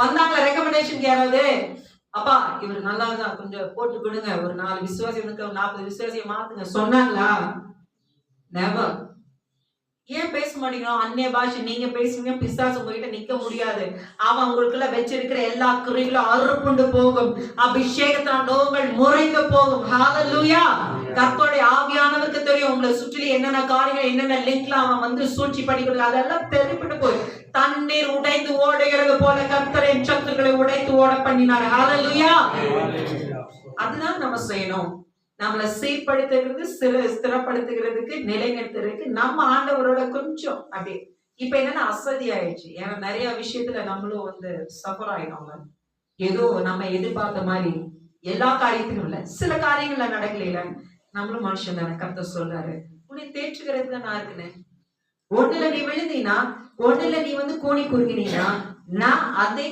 வந்தாங்களா ரெக்கமெண்டேஷன் யாராவது? அப்பா இவர் நல்லாதான் கொஞ்சம் போட்டு விடுங்க, ஒரு 4 விசுவாசிகளுக்கு 40 விசுவாசியை மாத்துங்க சொன்னாங்களா? நெவர். ஏன் பேச மாட்டேங்கிறோம்? அந்நிய பாஷை நீங்க பேசுவீங்க, பிசாசு உங்ககிட்ட நிக்க முடியாது. அவன் உங்களுக்குள்ள வச்சிருக்கிற எல்லா கிரியைகளும் அறுப்புண்டு போகும். அபிஷேகத்தின் நோங்கள் முறைந்து போகும். ஹalleluya. கர்த்தருடைய ஆவியானவருக்கு தெரியும் உங்களை சுற்றி என்னென்ன காரியங்கள், என்னென்ன லிங்க்ல அவன் வந்து சூழ்ச்சி படிக்கிறது அதெல்லாம் தெரிவிட்டு போய் தண்ணீர் உடைந்து ஓடுகிறது போல கர்த்தரின் சத்துக்களை உடைத்து ஓட பண்ணினார். ஹalleluya. அதுதான் நம்ம செய்யணும். நம்மளை சீர்படுத்துகிறது, ஸ்திரப்படுத்துகிறதுக்கு, நிலைநிறுத்துறதுக்கு நம்ம ஆண்டவரோட கொஞ்சம் அப்படி. இப்ப என்னன்னா அசதி ஆயிடுச்சு. ஏன்னா நிறைய விஷயத்துல நம்மளும் வந்து சஃபர் ஆயிடும். ஏதோ நம்ம எதிர்பார்த்த மாதிரி எல்லா காரியத்திலும் இல்ல, சில காரியங்கள்ல நடக்கல. நம்மளும் மனுஷன் தானே. கர்த்தர் சொல்றாரு, உன்னை தேற்றுகிறதுக்கு நான் இருக்கிறேன். ஒண்ணுல நீ விழுந்தீங்கன்னா, ஒண்ணுல நீ வந்து கோணி குறுகினீங்கன்னா, நான் அதே